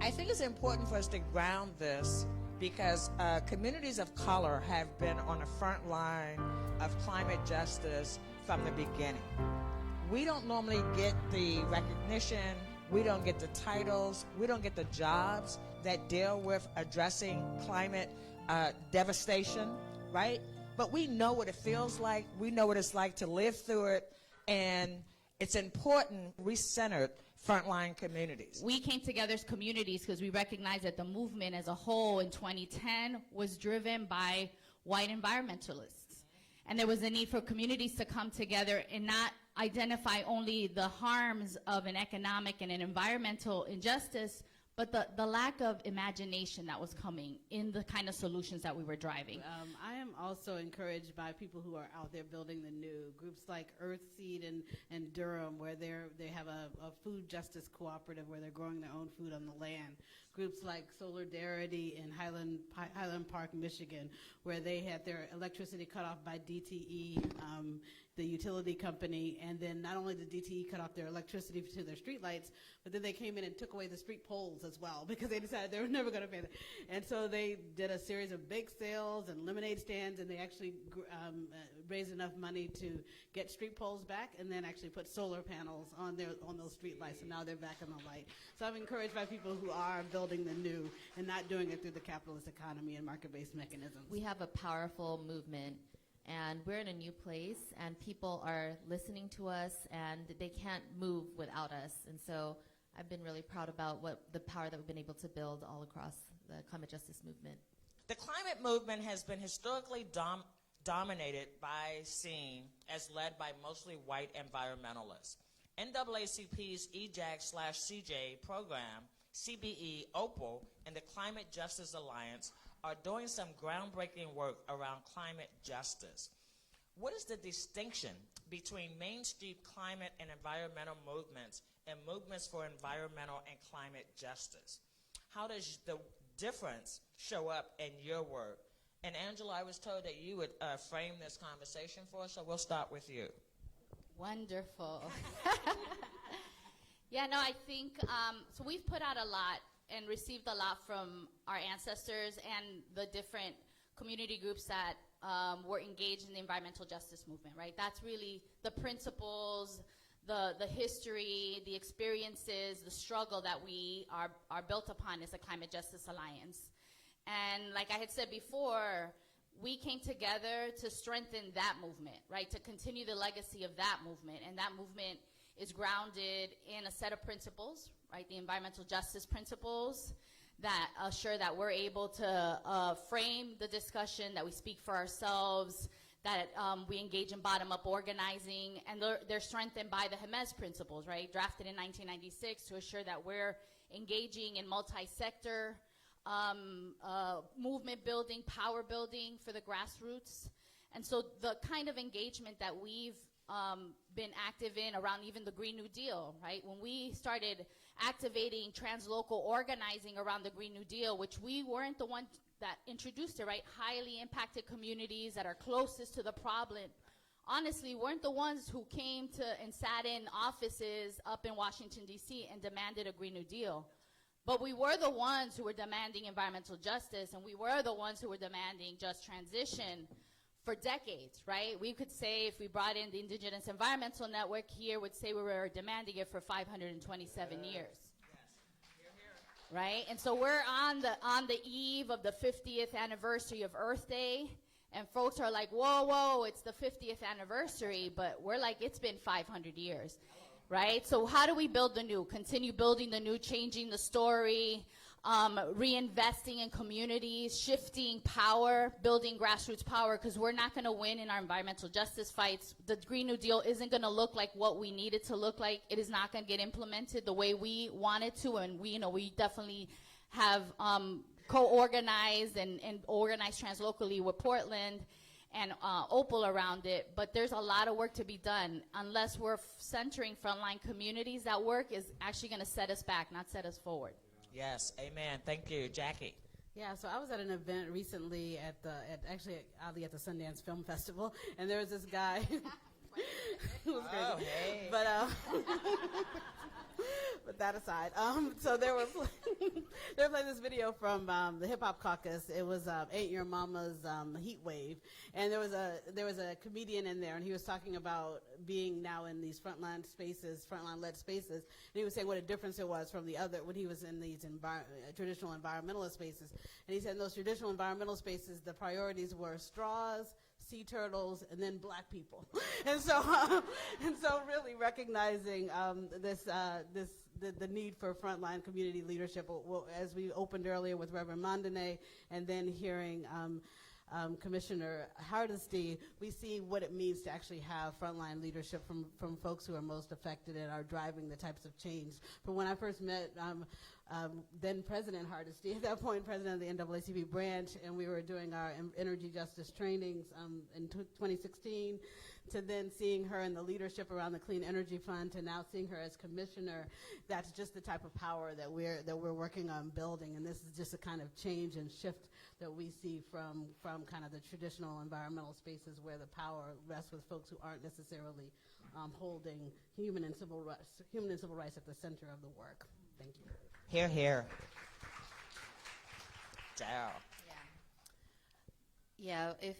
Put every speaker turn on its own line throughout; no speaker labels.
I think it's important for us to ground this because communities of color have been on the front line of climate justice from the beginning. We don't normally get the recognition, we don't get the titles, we don't get the jobs that deal with addressing climate devastation, right? But we know what it feels like, we know what it's like to live through it, and it's important we centered Frontline Communities.
We came together as communities because we recognized that the movement as a whole in 2010 was driven by white environmentalists. And there was a need for communities to come together and not identify only the harms of an economic and an environmental injustice, but the lack of imagination that was coming in the kind of solutions that we were driving.
I am also encouraged by people who are out there building the new. Groups like Earthseed and Durham, where they have a food justice cooperative where they're growing their own food on the land. Groups like Solidarity in Highland Park, Michigan, where they had their electricity cut off by DTE, the utility company, and then not only did DTE cut off their electricity to their streetlights, but then they came in and took away the street poles as well because they decided they were never going to pay that. And so they did a series of bake sales and lemonade stands, and they actually raised enough money to get street poles back and then actually put solar panels on those street lights, and now they're back in the light. So I'm encouraged by people who are building the new and not doing it through the capitalist economy and market-based mechanisms.
We have a powerful movement, and we're in a new place, and people are listening to us, and they can't move without us. And so I've been really proud about the power that we've been able to build all across the climate justice movement.
The climate movement has been historically dominated by seen as led by mostly white environmentalists. NAACP's EJAG/CJ program, CBE, OPAL, and the Climate Justice Alliance are doing some groundbreaking work around climate justice. What is the distinction between mainstream climate and environmental movements and movements for environmental and climate justice? How does the difference show up in your work? And Angela, I was told that you would frame this conversation for us, so we'll start with you.
Wonderful. Yeah, no, I think, so we've put out a lot and received a lot from our ancestors and the different community groups that were engaged in the environmental justice movement, right? That's really the principles, the history, the experiences, the struggle that we are built upon as a Climate Justice Alliance. And like I had said before, we came together to strengthen that movement, right? To continue the legacy of that movement. And that movement is grounded in a set of principles, right? The environmental justice principles that assure that we're able to frame the discussion, that we speak for ourselves, that we engage in bottom-up organizing, and they're strengthened by the Jemez principles, right? Drafted in 1996 to assure that we're engaging in multi-sector movement building, power building for the grassroots. And so the kind of engagement that we've been active in around even the Green New Deal, right? When we started activating translocal organizing around the Green New Deal, which we weren't the one that introduced it, right? Highly impacted communities that are closest to the problem, honestly, weren't the ones who came to and sat in offices up in Washington, D.C. and demanded a Green New Deal. But we were the ones who were demanding environmental justice, and we were the ones who were demanding just transition for decades, right? We could say, if we brought in the Indigenous Environmental Network here, would say we were demanding it for 527 years. Yes. Right? And so we're on the eve of the 50th anniversary of Earth Day, and folks are like, whoa, it's the 50th anniversary, but we're like, it's been 500 years, right? So how do we build the new? Continue building the new, changing the story, reinvesting in communities, shifting power, building grassroots power, because we're not going to win in our environmental justice fights. The Green New Deal isn't going to look like what we need it to look like. It is not going to get implemented the way we want it to, and we definitely have co-organized and organized translocally with Portland and OPAL around it, but there's a lot of work to be done. Unless we're centering frontline communities, that work is actually going to set us back, not set us forward.
Yes, amen. Thank you, Jackie.
Yeah, so I was at an event recently at the Sundance Film Festival, and there was this guy who was crazy.
Hey.
But But that aside, so they were playing this video from the Hip Hop Caucus. It was Ain't Your Mama's Heat Wave, and there was a comedian in there, and he was talking about being now in these frontline spaces, frontline-led spaces, and he was saying what a difference it was from the other when he was in these traditional environmentalist spaces. And he said in those traditional environmental spaces, the priorities were straws, sea turtles, and then black people. And so really recognizing the need for frontline community leadership, as we opened earlier with Reverend Mondane, and then hearing Commissioner Hardesty, we see what it means to actually have frontline leadership from folks who are most affected and are driving the types of change. From when I first met then President Hardesty, at that point President of the NAACP branch, and we were doing our energy justice trainings in 2016, to then seeing her in the leadership around the Clean Energy Fund, to now seeing her as commissioner. That's just the type of power that we're working on building, and this is just a kind of change and shift that we see from kind of the traditional environmental spaces where the power rests with folks who aren't necessarily holding human and civil rights at the center of the work. Thank you.
Hear, hear. Daryl.
Yeah, if,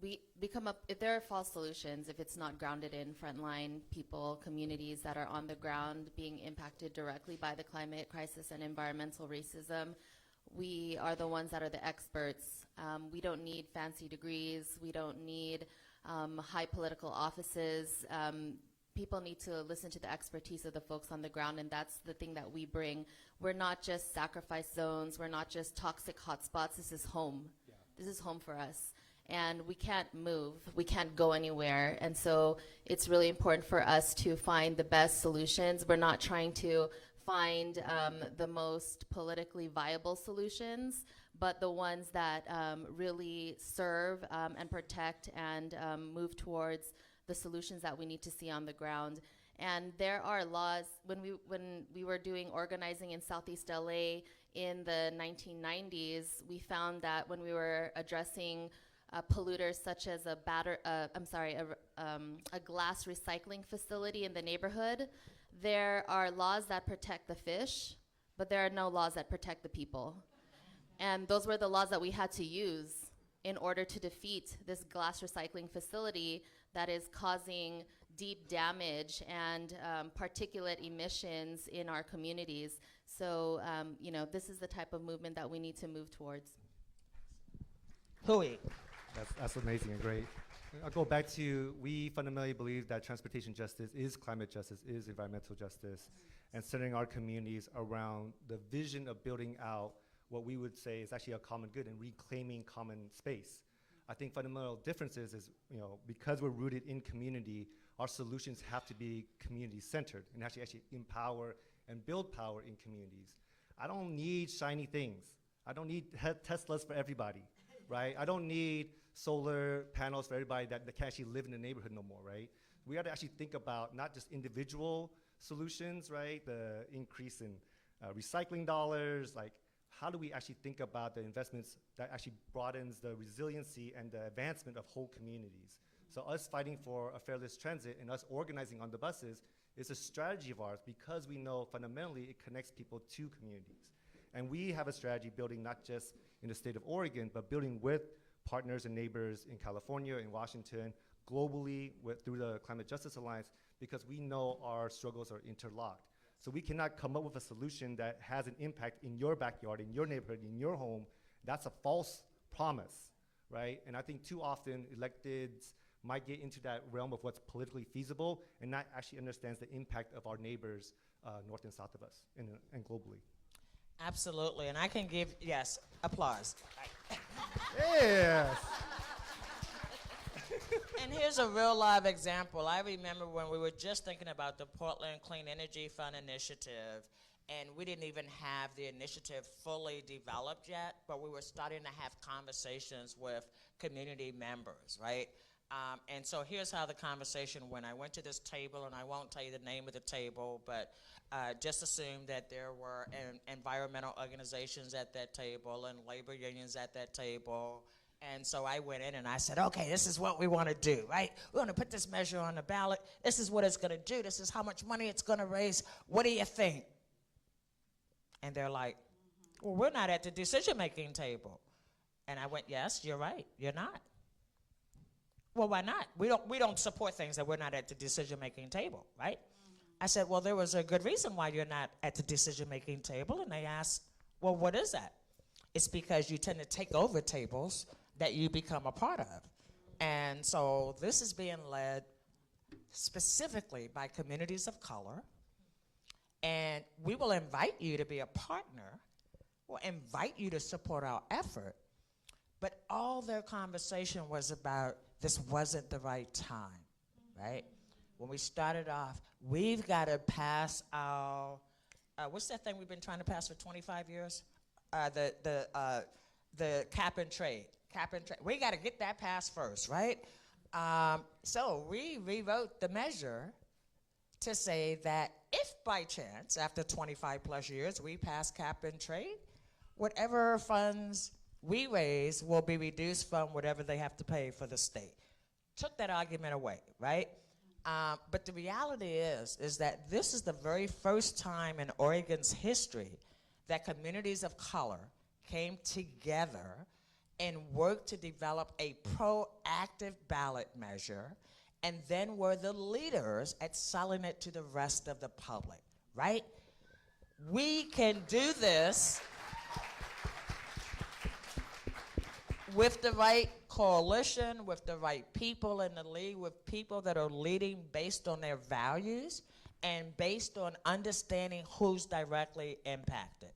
if there are false solutions, if it's not grounded in frontline people, communities that are on the ground being impacted directly by the climate crisis and environmental racism, we are the ones that are the experts. We don't need fancy degrees. We don't need high political offices. People need to listen to the expertise of the folks on the ground, and that's the thing that we bring. We're not just sacrifice zones. We're not just toxic hotspots. This is home. Yeah. This is home for us. And we can't move. We can't go anywhere. And so it's really important for us to find the best solutions. We're not trying to find the most politically viable solutions, but the ones that really serve and protect and move towards the solutions that we need to see on the ground. And there are laws. When we were doing organizing in Southeast LA in the 1990s, we found that when we were addressing polluters such as a glass recycling facility in the neighborhood, there are laws that protect the fish, but there are no laws that protect the people. And those were the laws that we had to use in order to defeat this glass recycling facility that is causing deep damage and particulate emissions in our communities. So, this is the type of movement that we need to move towards.
Hui.
That's amazing and great. I'll go back to, we fundamentally believe that transportation justice is climate justice, is environmental justice, and centering our communities around the vision of building out what we would say is actually a common good and reclaiming common space. I think fundamental differences is, because we're rooted in community, our solutions have to be community-centered and actually empower and build power in communities. I don't need shiny things. I don't need Teslas for everybody, right? I don't need solar panels for everybody that can actually live in the neighborhood no more, right? We got to actually think about not just individual solutions, right? The increase in recycling dollars, like how do we actually think about the investments that actually broadens the resiliency and the advancement of whole communities? So us fighting for a fairless transit and us organizing on the buses is a strategy of ours because we know fundamentally it connects people to communities. And we have a strategy building not just in the state of Oregon, but building with partners and neighbors in California, in Washington, globally through the Climate Justice Alliance, because we know our struggles are interlocked. So we cannot come up with a solution that has an impact in your backyard, in your neighborhood, in your home. That's a false promise, right? And I think too often electeds might get into that realm of what's politically feasible and not actually understands the impact of our neighbors north and south of us and globally.
Absolutely, and I can give, yes, applause.
Yes.
And here's a real live example. I remember when we were just thinking about the Portland Clean Energy Fund initiative, and we didn't even have the initiative fully developed yet, but we were starting to have conversations with community members, right? And so here's how the conversation went. I went to this table, and I won't tell you the name of the table, but just assume that there were environmental organizations at that table and labor unions at that table And so I went in and I said, okay, this is what we want to do, right? We're going to put this measure on the ballot. This is what it's going to do. This is how much money it's going to raise. What do you think? And they're like, well, we're not at the decision-making table. And I went, yes, you're right. You're not. Well, why not? We don't support things that we're not at the decision-making table, right? I said, well, there was a good reason why you're not at the decision-making table. And they asked, well, what is that? It's because you tend to take over tables that you become a part of. And so this is being led specifically by communities of color. And we will invite you to be a partner. We'll invite you to support our effort. But all their conversation was about this wasn't the right time, right? When we started off, we've got to pass our, what's that thing we've been trying to pass for 25 years? The cap and trade. We got to get that passed first, right? So we rewrote the measure to say that if by chance, after 25 plus years, we pass cap and trade, whatever funds we raise will be reduced from whatever they have to pay for the state. Took that argument away, right? But the reality is that this is the very first time in Oregon's history that communities of color came together and worked to develop a proactive ballot measure, and then were the leaders at selling it to the rest of the public, right? We can do this with the right coalition, with the right people in the lead, with people that are leading based on their values and based on understanding who's directly impacted.